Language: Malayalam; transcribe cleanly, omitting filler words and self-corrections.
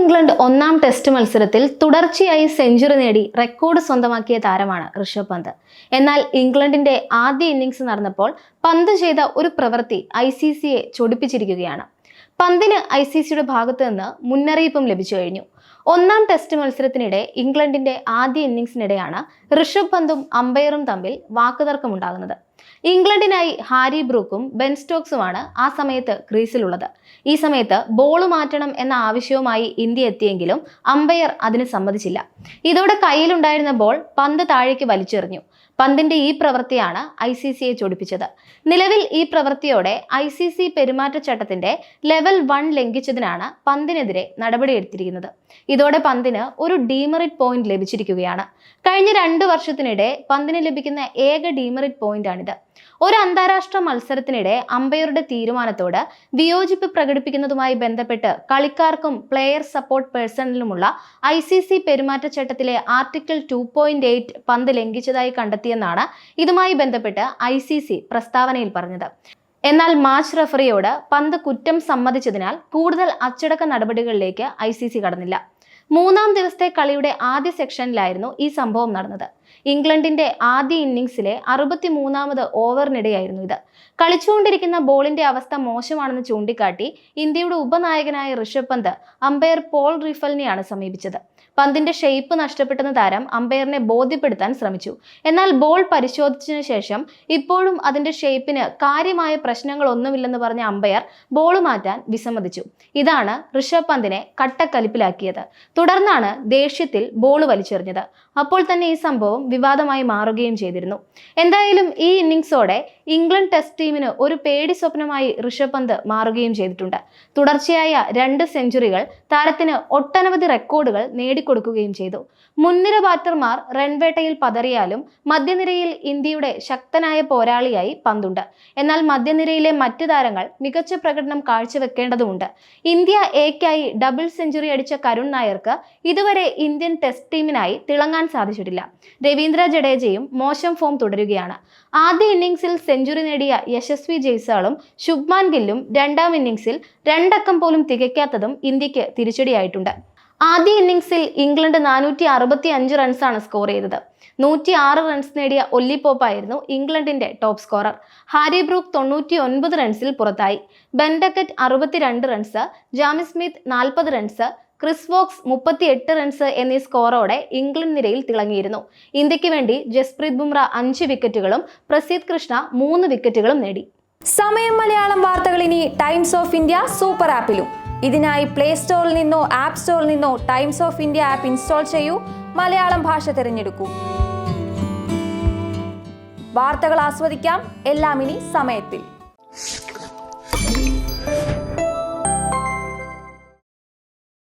ഇംഗ്ലണ്ട് ഒന്നാം ടെസ്റ്റ് മത്സരത്തിൽ തുടർച്ചയായി സെഞ്ചുറി നേടി റെക്കോർഡ് സ്വന്തമാക്കിയ താരമാണ് ഋഷഭ് പന്ത്. എന്നാൽ ഇംഗ്ലണ്ടിന്റെ ആദ്യ ഇന്നിംഗ്സ് നടന്നപ്പോൾ പന്ത് ചെയ്ത ഒരു പ്രവൃത്തി ICCയെ ചൊടിപ്പിച്ചിരിക്കുകയാണ്. പന്തിന് ICCയുടെ ഭാഗത്തു നിന്ന് മുന്നറിയിപ്പും ലഭിച്ചു കഴിഞ്ഞു. ഒന്നാം ടെസ്റ്റ് മത്സരത്തിനിടെ ഇംഗ്ലണ്ടിന്റെ ആദ്യ ഇന്നിംഗ്സിനിടെയാണ് ഋഷഭ് പന്തും അമ്പയറും തമ്മിൽ വാക്കുതർക്കമുണ്ടാകുന്നത്. ഇംഗ്ലണ്ടിനായി ഹാരി ബ്രൂക്കും ബെൻ സ്റ്റോക്സുമാണ് ആ സമയത്ത് ക്രീസിലുള്ളത്. ഈ സമയത്ത് ബോൾ മാറ്റണം എന്ന ആവശ്യവുമായി ഇന്ത്യ എത്തിയെങ്കിലും അമ്പയർ അതിന് സമ്മതിച്ചില്ല. ഇതോടെ കയ്യിലുണ്ടായിരുന്ന ബോൾ പന്ത് താഴേക്ക് വലിച്ചെറിഞ്ഞു. പന്തിന്റെ ഈ പ്രവൃത്തിയാണ് ICCയെ ചൊടിപ്പിച്ചത്. നിലവിൽ ഈ പ്രവൃത്തിയോടെ ICC പെരുമാറ്റച്ചട്ടത്തിന്റെ ലെവൽ 1 ലംഘിച്ചതിനാണ് പന്തിനെതിരെ നടപടിയെടുത്തിരിക്കുന്നത്. ഇതോടെ പന്തിന് ഒരു ഡീമെറിറ്റ് പോയിന്റ് ലഭിച്ചിരിക്കുകയാണ്. കഴിഞ്ഞ 2 വർഷത്തിനിടെ പന്തിന് ലഭിക്കുന്ന ഏക ഡീമെറിറ്റ് പോയിന്റാണിത്. ഒരു അന്താരാഷ്ട്ര മത്സരത്തിനിടെ അമ്പയറുടെ തീരുമാനത്തോട് വിയോജിപ്പ് പ്രകടിപ്പിക്കുന്നതുമായി ബന്ധപ്പെട്ട് കളിക്കാർക്കും പ്ലെയർ സപ്പോർട്ട് പേഴ്സണലിനുമുള്ള ICC പെരുമാറ്റച്ചട്ടത്തിലെ ആർട്ടിക്കിൾ 2.8 പന്ത് ലംഘിച്ചതായി കണ്ടെത്തിയെന്നാണ് ഇതുമായി ബന്ധപ്പെട്ട് ICC പ്രസ്താവനയിൽ പറഞ്ഞത്. എന്നാൽ മാച്ച് റഫറിയോട് പന്ത് കുറ്റം സമ്മതിച്ചതിനാൽ കൂടുതൽ അച്ചടക്ക നടപടികളിലേക്ക് ICC കടന്നില്ല. 3-ാം ദിവസത്തെ കളിയുടെ ആദ്യ സെക്ഷനിലായിരുന്നു ഈ സംഭവം നടന്നത്. ഇംഗ്ലണ്ടിന്റെ ആദ്യ ഇന്നിംഗ്സിലെ 63-ാമത് ഓവറിനിടെയായിരുന്നു ഇത്. കളിച്ചുകൊണ്ടിരിക്കുന്ന ബോളിന്റെ അവസ്ഥ മോശമാണെന്ന് ചൂണ്ടിക്കാട്ടി ഇന്ത്യയുടെ ഉപനായകനായ ഋഷഭ് പന്ത് അമ്പയർ പോൾ റിഫലിനെയാണ് സമീപിച്ചത്. പന്തിന്റെ ഷേപ്പ് നഷ്ടപ്പെട്ടെന്ന താരം അമ്പയറിനെ ബോധ്യപ്പെടുത്താൻ ശ്രമിച്ചു. എന്നാൽ ബോൾ പരിശോധിച്ചതിനു ശേഷം ഇപ്പോഴും അതിന്റെ ഷേപ്പിന് കാര്യമായ പ്രശ്നങ്ങളൊന്നുമില്ലെന്ന് പറഞ്ഞ അമ്പയർ ബോൾ മാറ്റാൻ വിസമ്മതിച്ചു. ഇതാണ് ഋഷഭ് പന്തിനെ കട്ടക്കലിപ്പിലാക്കിയത്. തുടർന്നാണ് ദേഷ്യത്തിൽ ബോൾ വലിച്ചെറിഞ്ഞത്. അപ്പോൾ തന്നെ ഈ സംഭവം വിവാദമായി മാറുകയും ചെയ്തിരുന്നു. എന്തായാലും ഈ ഇന്നിംഗ്സോടെ ഇംഗ്ലണ്ട് ടെസ്റ്റ് ടീമിന് ഒരു പേടി സ്വപ്നമായി ഋഷഭ് പന്ത് മാറുകയും ചെയ്തിട്ടുണ്ട്. തുടർച്ചയായ 2 സെഞ്ചുറികൾ താരത്തിന് ഒട്ടനവധി റെക്കോർഡുകൾ നേടിക്കൊടുക്കുകയും ചെയ്തു. മുൻനിര ബാറ്റർമാർ റൺവേട്ടയിൽ പതറിയാലും മധ്യനിരയിൽ ഇന്ത്യയുടെ ശക്തനായ പോരാളിയായി പന്തുണ്ട്. എന്നാൽ മധ്യനിരയിലെ മറ്റു താരങ്ങൾ മികച്ച പ്രകടനം കാഴ്ചവെക്കേണ്ടതുണ്ട്. ഇന്ത്യ എക്കായി ഡബിൾ സെഞ്ചുറി അടിച്ച കരുൺ നായർക്ക് ഇതുവരെ ഇന്ത്യൻ ടെസ്റ്റ് ടീമിനായി തിളങ്ങാൻ സാധിച്ചിട്ടില്ല. രവീന്ദ്ര ജഡേജയും മോശം ഫോം തുടരുകയാണ്. ആദ്യ ഇന്നിംഗ്സിൽ സെഞ്ചുറി നേടിയ യശസ്വി ജയ്സ്വാളും ശുഭ്മാൻ ഗില്ലും 2-ാം ഇന്നിംഗ്സിൽ 2 അക്കം പോലും തികയ്ക്കാത്തതും ഇന്ത്യക്ക് തിരിച്ചടിയായിട്ടുണ്ട്. ആദ്യ ഇന്നിംഗ്സിൽ ഇംഗ്ലണ്ട് 465 റൺസാണ് സ്കോർ ചെയ്തത്. 106 റൺസ് നേടിയ ഒല്ലി പോപ്പായിരുന്നു ഇംഗ്ലണ്ടിന്റെ ടോപ്പ് സ്കോറർ. ഹാരി ബ്രൂക്ക് 99 റൺസിൽ പുറത്തായി. Ben Duckett 62 runs, Jamie Smith 40 runs, Chris Woakes 38 runs എന്നീ സ്കോറോടെ ഇംഗ്ലണ്ട് നിരയിൽ തിളങ്ങിയിരുന്നു. ഇന്ത്യക്ക് വേണ്ടി ജസ്പ്രീത് ബുംറ 5 വിക്കറ്റുകളും പ്രസീദ് കൃഷ്ണ 3 വിക്കറ്റുകളും നേടി. സമയം മലയാളം വാർത്തകൾ ഇനി ടൈംസ് ഓഫ് ഇന്ത്യ സൂപ്പർ ആപ്പിലും. ഇതിനായി പ്ലേ സ്റ്റോറിൽ നിന്നോ ആപ്പ് സ്റ്റോറിൽ നിന്നോ times of India app install ചെയ്യൂ. മലയാളം ഭാഷ തിരഞ്ഞെടുക്കൂ. വാർത്തകൾ ആസ്വദിക്കാം. എല്ലാം ഇനി സമയത്തിൽ.